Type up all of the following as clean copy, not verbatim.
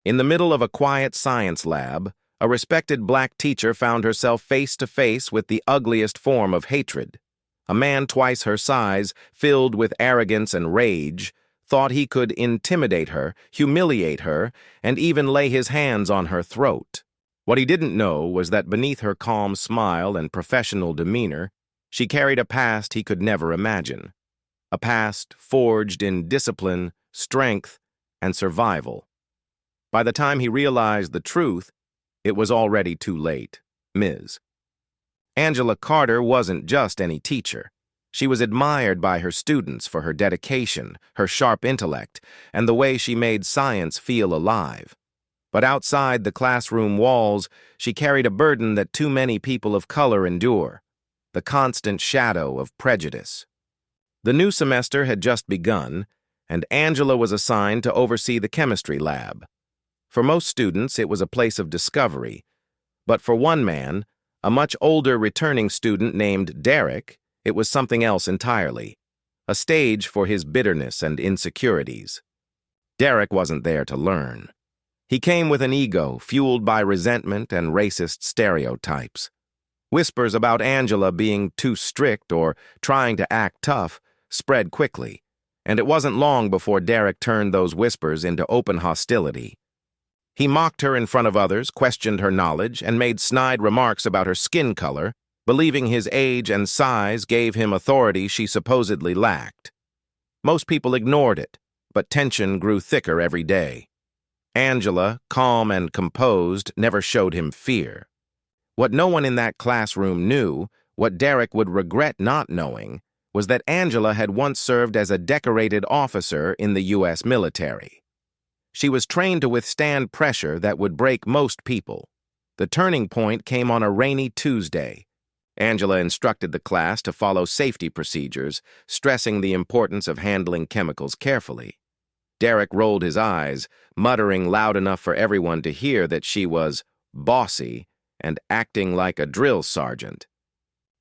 In the middle of a quiet science lab, a respected black teacher found herself face to face with the ugliest form of hatred. A man twice her size, filled with arrogance and rage, thought he could intimidate her, humiliate her, and even lay his hands on her throat. What he didn't know was that beneath her calm smile and professional demeanor, she carried a past he could never imagine. A past forged in discipline, strength, and survival. By the time he realized the truth, it was already too late. Ms. Angela Carter wasn't just any teacher. She was admired by her students for her dedication, her sharp intellect, and the way she made science feel alive. But outside the classroom walls, she carried a burden that too many people of color endure: the constant shadow of prejudice. The new semester had just begun, and Angela was assigned to oversee the chemistry lab. For most students, it was a place of discovery. But for one man, a much older returning student named Derek, it was something else entirely. A stage for his bitterness and insecurities. Derek wasn't there to learn. He came with an ego fueled by resentment and racist stereotypes. Whispers about Angela being too strict or trying to act tough spread quickly, and it wasn't long before Derek turned those whispers into open hostility. He mocked her in front of others, questioned her knowledge, and made snide remarks about her skin color, believing his age and size gave him authority she supposedly lacked. Most people ignored it, but tension grew thicker every day. Angela, calm and composed, never showed him fear. What no one in that classroom knew, what Derek would regret not knowing, was that Angela had once served as a decorated officer in the U.S. military. She was trained to withstand pressure that would break most people. The turning point came on a rainy Tuesday. Angela instructed the class to follow safety procedures, stressing the importance of handling chemicals carefully. Derek rolled his eyes, muttering loud enough for everyone to hear that she was bossy and acting like a drill sergeant.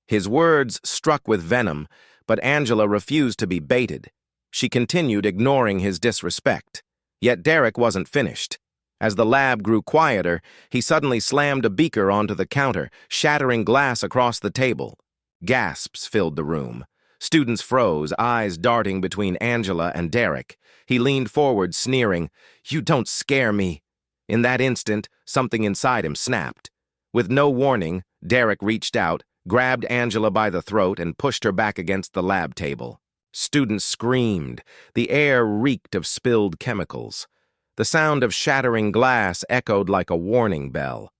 His words struck with venom, but Angela refused to be baited. She continued ignoring his disrespect. Yet Derek wasn't finished. As the lab grew quieter, he suddenly slammed a beaker onto the counter, shattering glass across the table. Gasps filled the room. Students froze, eyes darting between Angela and Derek. He leaned forward, sneering, "You don't scare me." In that instant, something inside him snapped. With no warning, Derek reached out, grabbed Angela by the throat, and pushed her back against the lab table. Students screamed. The air reeked of spilled chemicals. The sound of shattering glass echoed like a warning bell.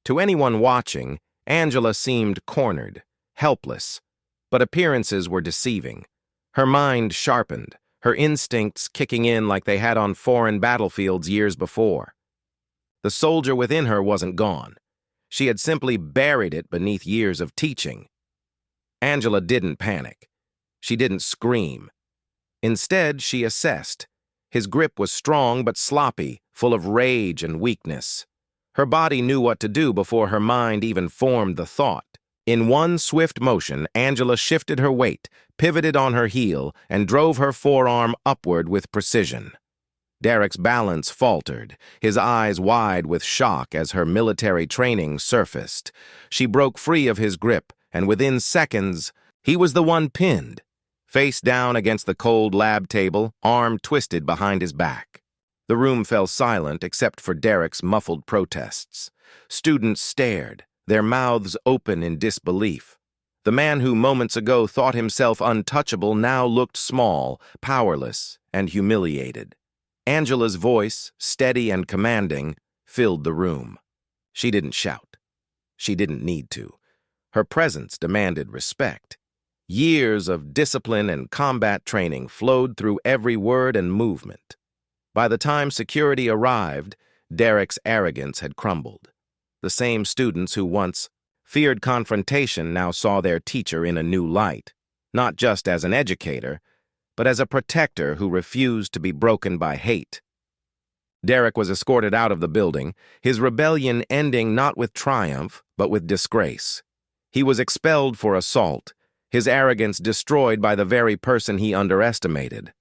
To anyone watching, Angela seemed cornered, helpless. But appearances were deceiving. Her mind sharpened, her instincts kicking in like they had on foreign battlefields years before. The soldier within her wasn't gone. She had simply buried it beneath years of teaching. Angela didn't panic. She didn't scream. Instead, she assessed. His grip was strong but sloppy, full of rage and weakness. Her body knew what to do before her mind even formed the thought. In one swift motion, Angela shifted her weight, pivoted on her heel, and drove her forearm upward with precision. Derek's balance faltered, his eyes wide with shock as her military training surfaced. She broke free of his grip, and within seconds, he was the one pinned, face down against the cold lab table, arm twisted behind his back. The room fell silent except for Derek's muffled protests. Students stared, their mouths open in disbelief. The man who moments ago thought himself untouchable now looked small, powerless, and humiliated. Angela's voice, steady and commanding, filled the room. She didn't shout. She didn't need to. Her presence demanded respect. Years of discipline and combat training flowed through every word and movement. By the time security arrived, Derek's arrogance had crumbled. The same students who once feared confrontation now saw their teacher in a new light, not just as an educator, but as a protector who refused to be broken by hate. Derek was escorted out of the building, his rebellion ending not with triumph, but with disgrace. He was expelled for assault, his arrogance destroyed by the very person he underestimated.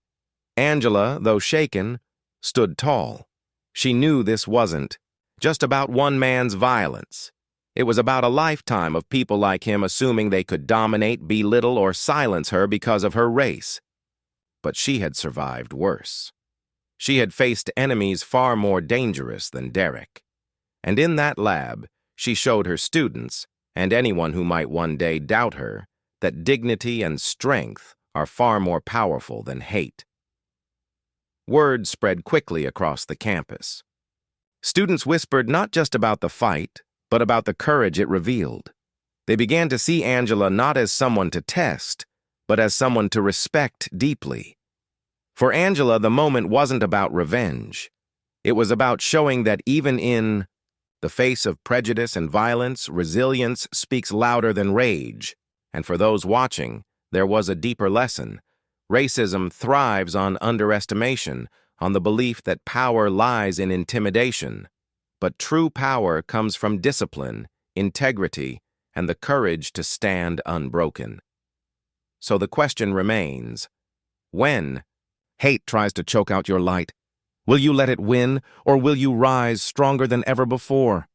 Angela, though shaken, stood tall. She knew this wasn't just about one man's violence. It was about a lifetime of people like him assuming they could dominate, belittle, or silence her because of her race. But she had survived worse. She had faced enemies far more dangerous than Derek. And in that lab, she showed her students, and anyone who might one day doubt her, that dignity and strength are far more powerful than hate. Word spread quickly across the campus. Students whispered not just about the fight, but about the courage it revealed. They began to see Angela not as someone to test, but as someone to respect deeply. For Angela, the moment wasn't about revenge. It was about showing that even in the face of prejudice and violence, resilience speaks louder than rage. And for those watching, there was a deeper lesson. Racism thrives on underestimation, on the belief that power lies in intimidation. But true power comes from discipline, integrity, and the courage to stand unbroken. So the question remains, when hate tries to choke out your light, will you let it win, or will you rise stronger than ever before?